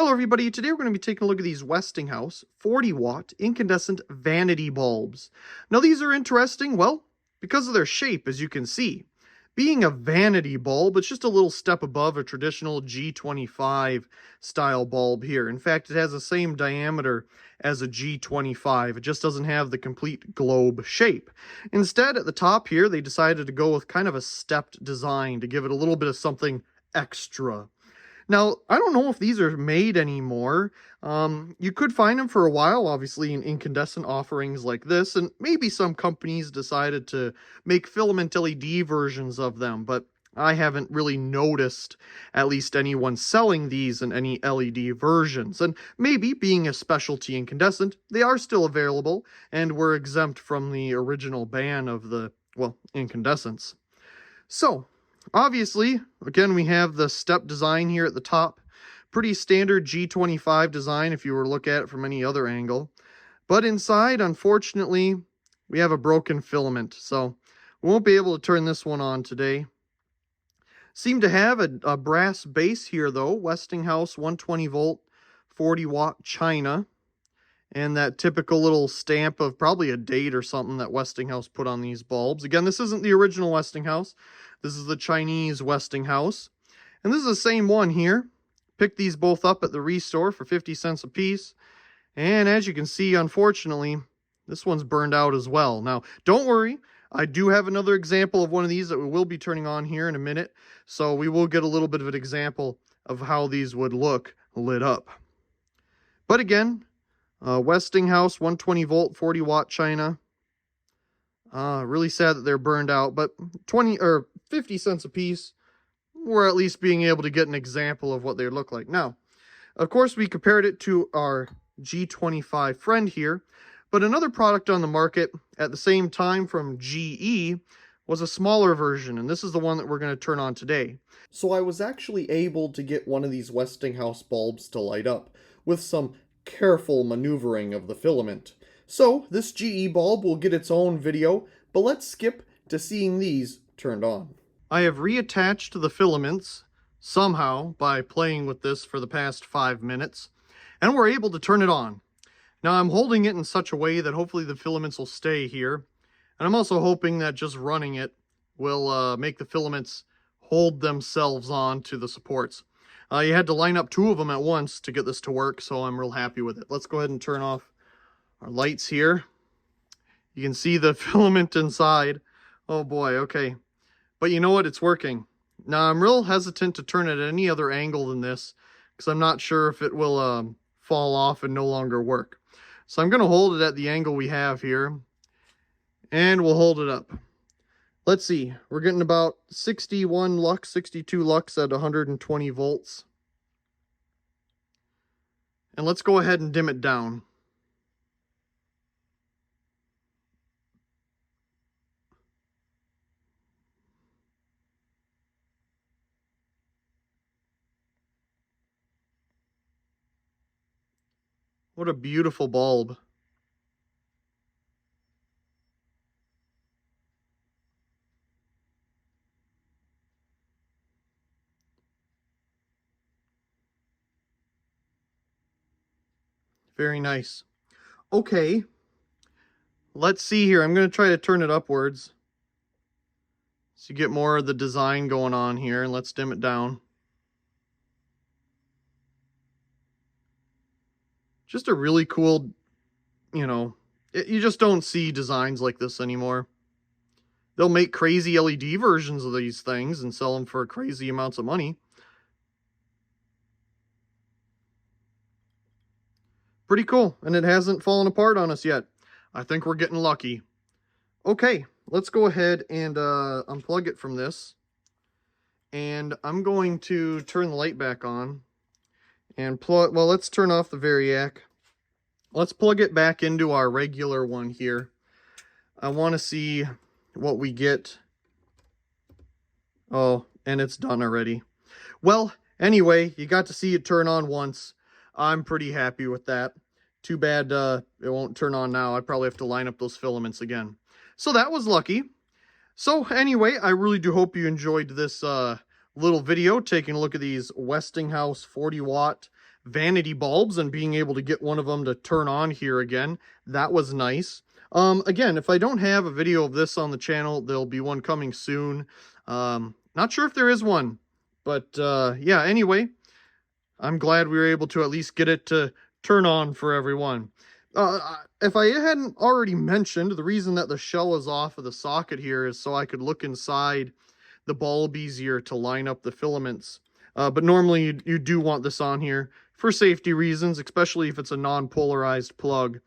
Hello everybody, today we're going to be taking a look at these Westinghouse 40-watt incandescent vanity bulbs. Now these are interesting, well, because of their shape, as you can see. Being a vanity bulb, it's just a little step above a traditional G25 style bulb here. In fact, it has the same diameter as a G25, it just doesn't have the complete globe shape. Instead, at the top here, they decided to go with kind of a stepped design to give it a little bit of something extra. Now, I don't know if these are made anymore. You could find them for a while, obviously, in incandescent offerings like this, and maybe some companies decided to make filament LED versions of them, but I haven't really noticed at least anyone selling these in any LED versions. And maybe, being a specialty incandescent, they are still available and were exempt from the original ban of the, well, incandescents. So, obviously, again, we have the step design here at the top. Pretty standard G25 design if you were to look at it from any other angle. But inside, unfortunately, we have a broken filament. So we won't be able to turn this one on today. Seem to have a brass base here, though. Westinghouse 120 volt, 40 watt China. And that typical little stamp of probably a date or something that Westinghouse put on these bulbs. Again, this isn't the original Westinghouse. This is the Chinese Westinghouse. And this is the same one here. Picked these both up at the Restore for 50 cents a piece. And as you can see, unfortunately, this one's burned out as well. Now, don't worry. I do have another example of one of these that we will be turning on here in a minute. So we will get a little bit of an example of how these would look lit up. But again, Westinghouse 120 volt 40 watt China. Really sad that they're burned out, but 20 or 50 cents a piece, we're at least being able to get an example of what they look like. Now, of course, we compared it to our G25 friend here, but another product on the market at the same time from GE was a smaller version, and this is the one that we're going to turn on today. So I was actually able to get one of these Westinghouse bulbs to light up with some careful maneuvering of the filament. So this GE bulb will get its own video, but let's skip to seeing these turned on. I have reattached the filaments somehow by playing with this for the past 5 minutes, and we're able to turn it on. Now I'm holding it in such a way that hopefully the filaments will stay here, and I'm also hoping that just running it will make the filaments hold themselves on to the supports. You had to line up 2 of them at once to get this to work, so I'm real happy with it. Let's go ahead and turn off our lights here. You can see the filament inside. Oh boy, okay. But you know what? It's working. Now, I'm real hesitant to turn it at any other angle than this, because I'm not sure if it will fall off and no longer work. So I'm going to hold it at the angle we have here, and we'll hold it up. Let's see, we're getting about 61 lux, 62 lux at 120 volts. And let's go ahead and dim it down. What a beautiful bulb. Very nice. Okay, let's see here. I'm going to try to turn it upwards so you get more of the design going on here, and let's dim it down. Just a really cool, you know, you just don't see designs like this anymore. They'll make crazy LED versions of these things and sell them for crazy amounts of money. Pretty cool, and it hasn't fallen apart on us yet. I think we're getting lucky. Okay, let's go ahead and unplug it from this. And I'm going to turn the light back on. And plug, well, let's turn off the Variac. Let's plug it back into our regular one here. I want to see what we get. Oh, and it's done already. Well, anyway, you got to see it turn on once. I'm pretty happy with that. Too bad it won't turn on now. I probably have to line up those filaments again. So that was lucky. So anyway, I really do hope you enjoyed this little video taking a look at these Westinghouse 40 watt vanity bulbs and being able to get one of them to turn on here again. That was nice. Again, if I don't have a video of this on the channel, there'll be one coming soon. Not sure if there is one, but yeah, anyway, I'm glad we were able to at least get it to turn on for everyone. If I hadn't already mentioned, the reason that the shell is off of the socket here is so I could look inside the bulb easier to line up the filaments. But normally you do want this on here for safety reasons, especially if it's a non-polarized plug.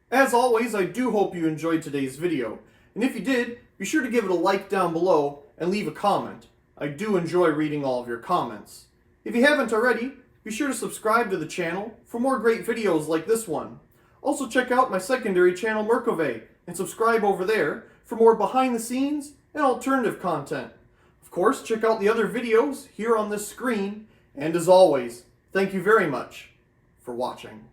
As always, I do hope you enjoyed today's video. And if you did, be sure to give it a like down below and leave a comment. I do enjoy reading all of your comments. If you haven't already, be sure to subscribe to the channel for more great videos like this one. Also check out my secondary channel Merkove and subscribe over there for more behind the scenes and alternative content. Of course, check out the other videos here on this screen, and as always, thank you very much for watching.